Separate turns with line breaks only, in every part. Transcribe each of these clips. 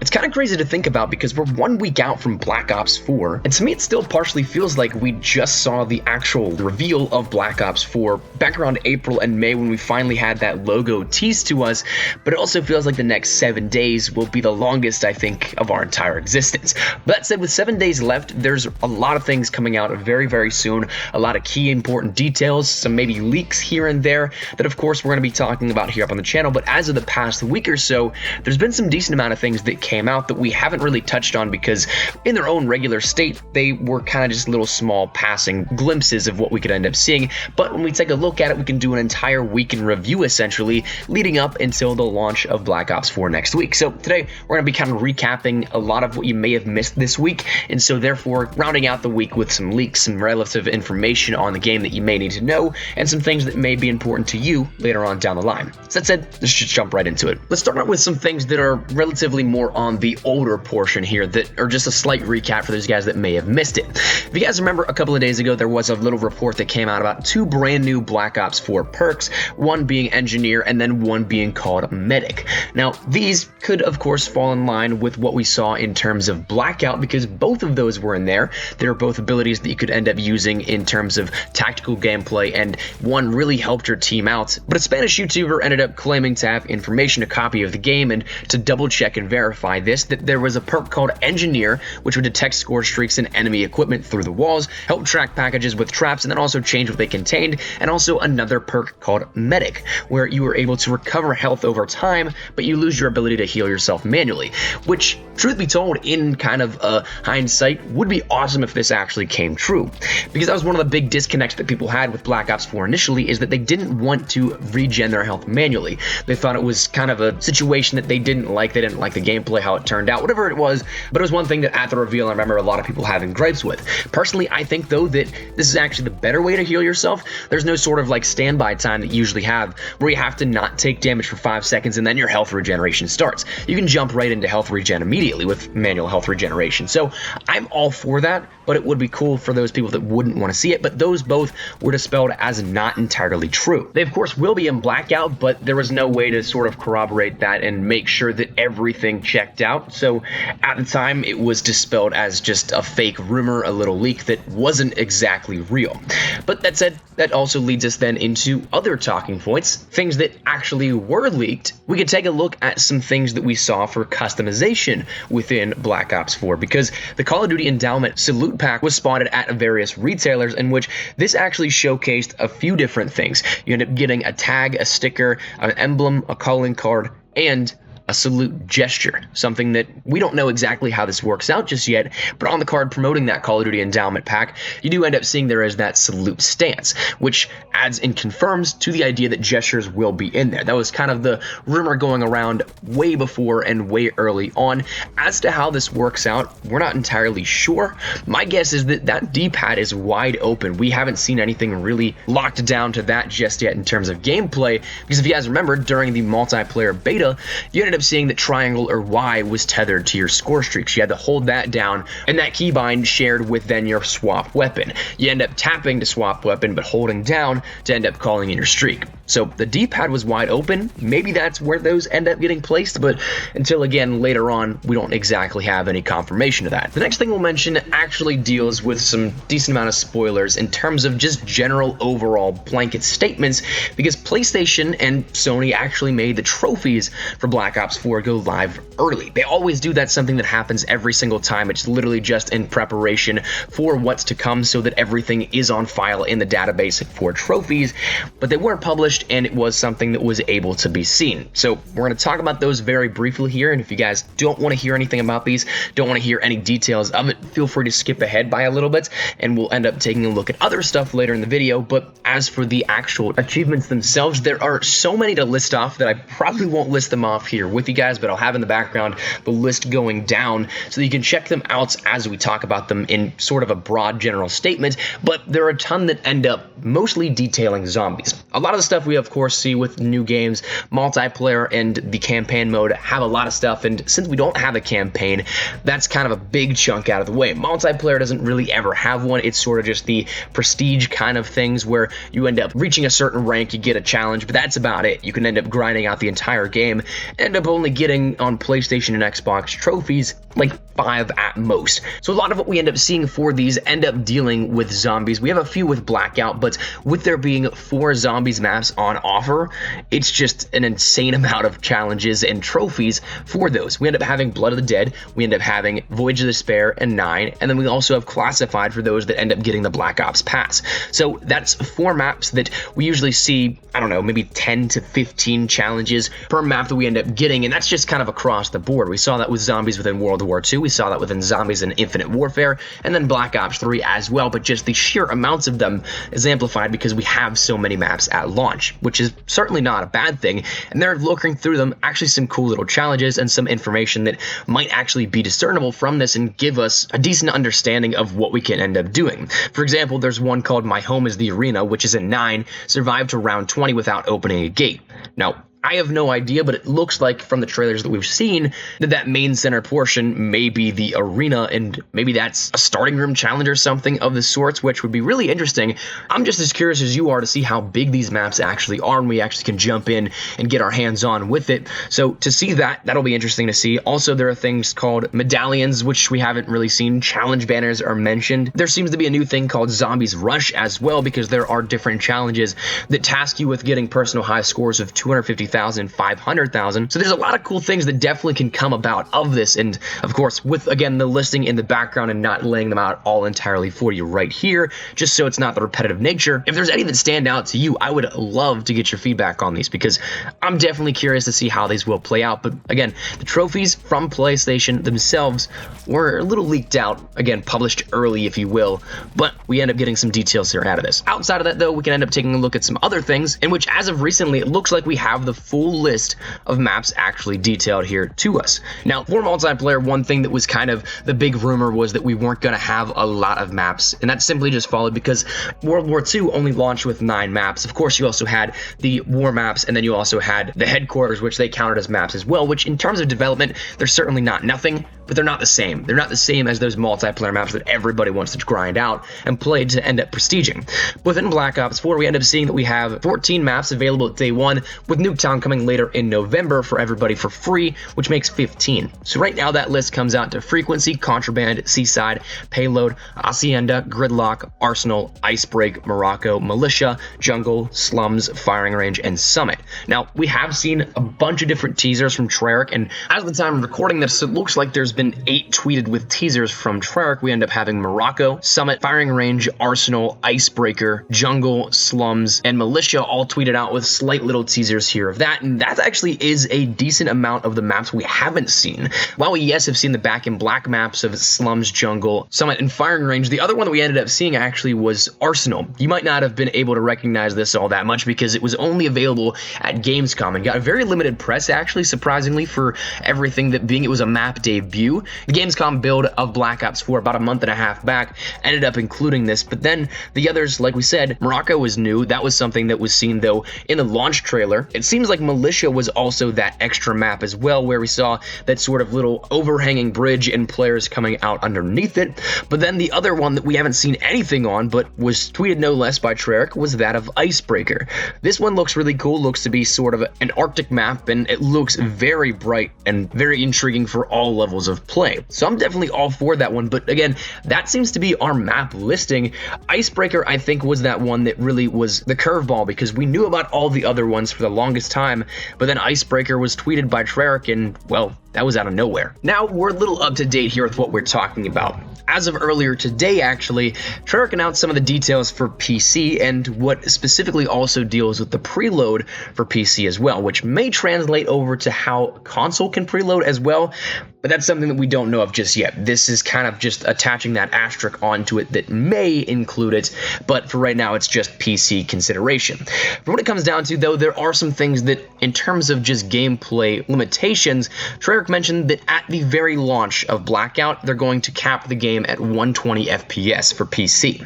It's kind of crazy to think about because we're 1 week out from Black Ops 4, and to me it still partially feels like we just saw the actual reveal of Black Ops 4 back around April and May when we finally had that logo teased to us, but it also feels like the next 7 days will be the longest, I think, of our entire existence. But that said, with 7 days left, there's a lot of things coming out very, very soon, a lot of key important details, some maybe leaks here and there that of course we're going to be talking about here up on the channel. But as of the past week or so, there's been some decent amount of things that came out that we haven't really touched on because in their own regular state, they were kind of just little small passing glimpses of what we could end up seeing. But when we take a look at it, we can do an entire week in review essentially leading up until the launch of Black Ops 4 next week. So today we're going to be kind of recapping a lot of what you may have missed this week, and so therefore rounding out the week with some leaks, some relative information on the game that you may need to know, and some things that may be important to you later on down the line. So that said, let's just jump right into it. Let's start out with some things that are relatively more on the older portion here that are just a slight recap for those guys that may have missed it. If you guys remember, a couple of days ago there was a little report that came out about 2 brand new Black Ops 4 perks, one being Engineer and then one being called Medic. Now these could of course fall in line with what we saw in terms of Blackout because both of those were in there. They were both abilities that you could end up using in terms of tactical gameplay, and one really helped your team out. But a Spanish YouTuber ended up claiming to have information, a copy of the game, and to double check and verify this, that there was a perk called Engineer, which would detect score streaks and enemy equipment through the walls, help track packages with traps, and then also change what they contained, and also another perk called Medic, where you were able to recover health over time, but you lose your ability to heal yourself manually, which, truth be told, in kind of hindsight, would be awesome if this actually came true, because that was one of the big disconnects that people had with Black Ops 4 initially, is that they didn't want to regen their health manually. They thought it was kind of a situation that they didn't like the gameplay, how it turned out, whatever it was, but it was one thing that at the reveal I remember a lot of people having gripes with. Personally, I think though that this is actually the better way to heal yourself. There's no sort of like standby time that you usually have where you have to not take damage for 5 seconds and then your health regeneration starts. You can jump right into health regen immediately with manual health regeneration. So I'm all for that, but it would be cool for those people that wouldn't want to see it. But those both were dispelled as not entirely true. They of course will be in Blackout, but there was no way to sort of corroborate that and make sure that everything checked out. So at the time it was dispelled as just a fake rumor, a little leak that wasn't exactly real. But that said, that also leads us then into other talking points, things that actually were leaked. We could take a look at some things that we saw for customization within Black Ops 4, because the Call of Duty Endowment Salute Pack was spotted at various retailers, in which this actually showcased a few different things. You end up getting a tag, a sticker, an emblem, a calling card, and a salute gesture, something that we don't know exactly how this works out just yet, but on the card promoting that Call of Duty Endowment Pack, you do end up seeing there is that salute stance, which adds and confirms to the idea that gestures will be in there. That was kind of the rumor going around way before and way early on. As to how this works out, we're not entirely sure. My guess is that that D-pad is wide open. We haven't seen anything really locked down to that just yet in terms of gameplay, because if you guys remember, during the multiplayer beta, you ended up seeing that triangle or Y was tethered to your score streaks. You had to hold that down, and that keybind shared with then your swap weapon. You end up tapping to swap weapon, but holding down to end up calling in your streak. So the D-pad was wide open. Maybe that's where those end up getting placed, but until again later on, we don't exactly have any confirmation of that. The next thing we'll mention actually deals with some decent amount of spoilers in terms of just general overall blanket statements, because PlayStation and Sony actually made the trophies for Black Ops 4 go live early. They always do. That's something that happens every single time. It's literally just in preparation for what's to come so that everything is on file in the database for trophies, but they weren't published, and it was something that was able to be seen. So we're going to talk about those very briefly here, and if you guys don't want to hear anything about these, don't want to hear any details of it, feel free to skip ahead by a little bit, and we'll end up taking a look at other stuff later in the video. But as for the actual achievements themselves, there are so many to list off that I probably won't list them off here with you guys, but I'll have in the background the list going down so that you can check them out as we talk about them in sort of a broad general statement. But there are a ton that end up mostly detailing zombies. A lot of the stuff we of course see with new games, multiplayer and the campaign mode have a lot of stuff, and since we don't have a campaign, that's kind of a big chunk out of the way. Multiplayer doesn't really ever have one. It's sort of just the prestige kind of things where you end up reaching a certain rank, you get a challenge, but that's about it. You can end up grinding out the entire game, end up up only getting on PlayStation and Xbox trophies like 5 at most. So a lot of what we end up seeing for these end up dealing with zombies. We have a few with Blackout, but with there being 4 zombies maps on offer, it's just an insane amount of challenges and trophies for those. We end up having Blood of the Dead, we end up having Voyage of Despair and 9, and then we also have Classified for those that end up getting the Black Ops Pass. So that's 4 maps that we usually see, I don't know, maybe 10 to 15 challenges per map that we end up getting, and that's just kind of across the board. We saw that with zombies within World War II, we saw that within zombies in Infinite Warfare, and then Black Ops 3 as well, but just the sheer amounts of them is amplified because we have so many maps at launch, which is certainly not a bad thing, and they're looking through them, actually some cool little challenges and some information that might actually be discernible from this and give us a decent understanding of what we can end up doing. For example, there's one called My Home is the Arena, which is in 9, survived to round 20 without opening a gate. Now, I have no idea, but it looks like from the trailers that we've seen that main center portion may be the arena, and maybe that's a starting room challenge or something of the sorts, which would be really interesting. I'm just as curious as you are to see how big these maps actually are, and we actually can jump in and get our hands on with it. So to see that, that'll be interesting to see. Also, there are things called medallions, which we haven't really seen. Challenge banners are mentioned. There seems to be a new thing called Zombies Rush as well, because there are different challenges that task you with getting personal high scores of 250,000, 500,000. So there's a lot of cool things that definitely can come about of this, and of course with again the listing in the background and not laying them out all entirely for you right here, just so it's not the repetitive nature. If there's any that stand out to you, I would love to get your feedback on these, because I'm definitely curious to see how these will play out. But again, the trophies from PlayStation themselves were a little leaked out, again published early if you will, but we end up getting some details here out of this. Outside of that though, we can end up taking a look at some other things in which as of recently it looks like we have the full list of maps actually detailed here to us. Now, for multiplayer, one thing that was kind of the big rumor was that we weren't going to have a lot of maps, and that simply just followed because World War II only launched with 9 maps. Of course, you also had the war maps, and then you also had the headquarters, which they counted as maps as well, which in terms of development, they're certainly not nothing, but they're not the same. They're not the same as those multiplayer maps that everybody wants to grind out and play to end up prestiging. Within Black Ops 4, we end up seeing that we have 14 maps available at day 1, with Nuketown coming later in November for everybody for free, which makes 15. So right now that list comes out to Frequency, Contraband, Seaside, Payload, Hacienda, Gridlock, Arsenal, Icebreak, Morocco, Militia, Jungle, Slums, Firing Range, and Summit. Now, we have seen a bunch of different teasers from Treyarch, and as of the time of recording this, it looks like there's been 8 tweeted with teasers from Treyarch. We end up having Morocco, Summit, Firing Range, Arsenal, Icebreaker, Jungle, Slums, and Militia all tweeted out with slight little teasers here of that, and that actually is a decent amount of the maps we haven't seen. While we, yes, have seen the Back in Black maps of Slums, Jungle, Summit, and Firing Range, the other one that we ended up seeing actually was Arsenal. You might not have been able to recognize this all that much because it was only available at Gamescom and got very limited press, actually, surprisingly, for everything that being it was a map debut. The Gamescom build of Black Ops 4 about a month and a half back ended up including this, but then the others, like we said, Morocco was new. That was something that was seen, though, in the launch trailer. It seems like Militia was also that extra map as well, where we saw that sort of little overhanging bridge and players coming out underneath it. But then the other one that we haven't seen anything on, but was tweeted no less by Treyarch, was that of Icebreaker. This one looks really cool, looks to be sort of an Arctic map, and it looks very bright and very intriguing for all levels of play. So I'm definitely all for that one, but again, that seems to be our map listing. Icebreaker, I think, was that one that really was the curveball, because we knew about all the other ones for the longest time, but then Icebreaker was tweeted by Treyarch, and, well, that was out of nowhere. Now, we're a little up to date here with what we're talking about. As of earlier today, actually, Treyarch announced some of the details for PC and what specifically also deals with the preload for PC as well, which may translate over to how console can preload as well, but that's something that we don't know of just yet. This is kind of just attaching that asterisk onto it that may include it, but for right now, it's just PC consideration. For what it comes down to, though, there are some things that, in terms of just gameplay limitations, Treyarch mentioned that at the very launch of Blackout, they're going to cap the game at 120 FPS for PC.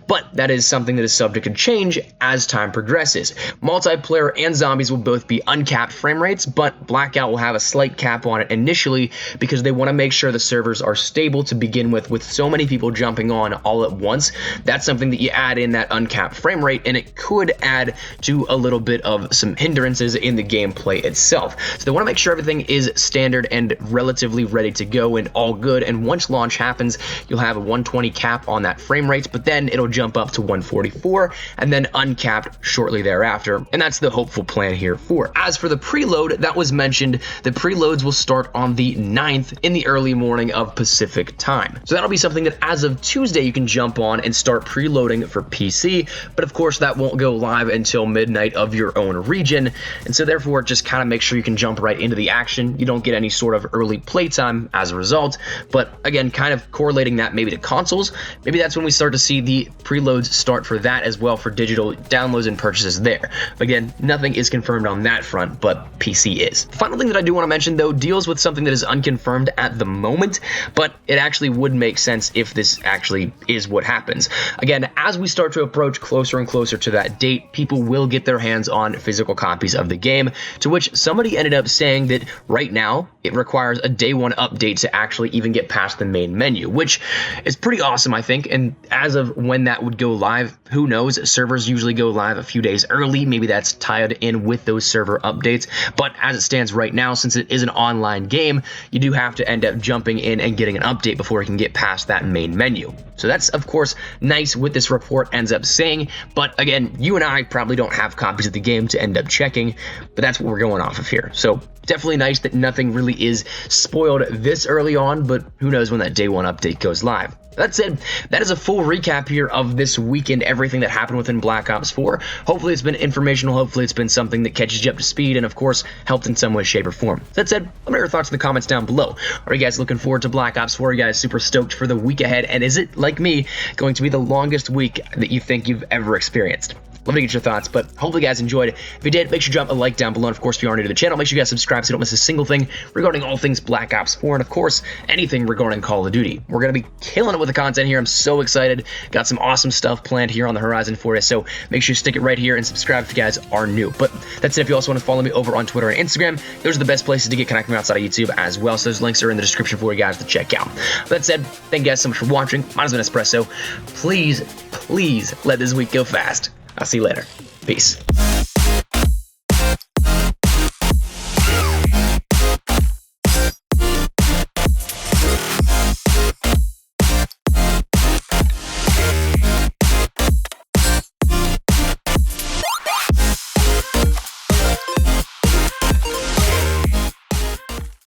But that is something that is subject to change as time progresses. Multiplayer and zombies will both be uncapped frame rates, but Blackout will have a slight cap on it initially because they want to make sure the servers are stable to begin with so many people jumping on all at once. That's something that you add in that uncapped frame rate, and it could add to a little bit of some hindrances in the gameplay itself. So they want to make sure everything is standard and relatively ready to go and all good, and once launch happens, you'll have a 120 cap on that frame rate, but then it'll jump up to 144 and then uncapped shortly thereafter, and that's the hopeful plan here for it. As for the preload that was mentioned, the preloads will start on the 9th in the early morning of Pacific time. So that'll be something that as of Tuesday you can jump on and start preloading for PC, but of course that won't go live until midnight of your own region, and so therefore just kind of make sure you can jump right into the action. You don't get any sort of early playtime as a result, but again, kind of correlating that maybe to consoles, maybe that's when we start to see the preloads start for that as well for digital downloads and purchases there. Again, nothing is confirmed on that front, but PC is. The final thing that I do want to mention though deals with something that is unconfirmed at the moment, but it actually would make sense if this actually is what happens. Again, as we start to approach closer and closer to that date, people will get their hands on physical copies of the game, to which somebody ended up saying that right now it requires a day one update to actually even get past the main menu, which is pretty awesome, I think. And as of when that would go live, who knows? Servers usually go live a few days early. Maybe that's tied in with those server updates. But as it stands right now, since it is an online game, you do have to end up jumping in and getting an update before you can get past that main menu. So that's, of course, nice what this report ends up saying. But again, you and I probably don't have copies of the game to end up checking, but that's what we're going off of here. So definitely nice that nothing really is spoiled this early on, but who knows when that day one update goes live. That said, that is a full recap here of this weekend, everything that happened within Black Ops 4. Hopefully it's been informational, hopefully it's been something that catches you up to speed, and of course, helped in some way, shape, or form. That said, let me know your thoughts in the comments down below. Are you guys looking forward to Black Ops 4? Are you guys super stoked for the week ahead? And is it, like me, going to be the longest week that you think you've ever experienced? Let me get your thoughts, but hopefully you guys enjoyed. If you did, make sure you drop a like down below. And of course, if you are new to the channel, make sure you guys subscribe so you don't miss a single thing regarding all things Black Ops 4, and of course, anything regarding Call of Duty. We're going to be killing it with the content here. I'm so excited. Got some awesome stuff planned here on the horizon for you, so make sure you stick it right here and subscribe if you guys are new. But that's it. If you also want to follow me over on Twitter and Instagram, those are the best places to get connected outside of YouTube as well, so those links are in the description for you guys to check out. That said, thank you guys so much for watching. Mine has been Espresso. Please let this week go fast. I'll see you later. Peace.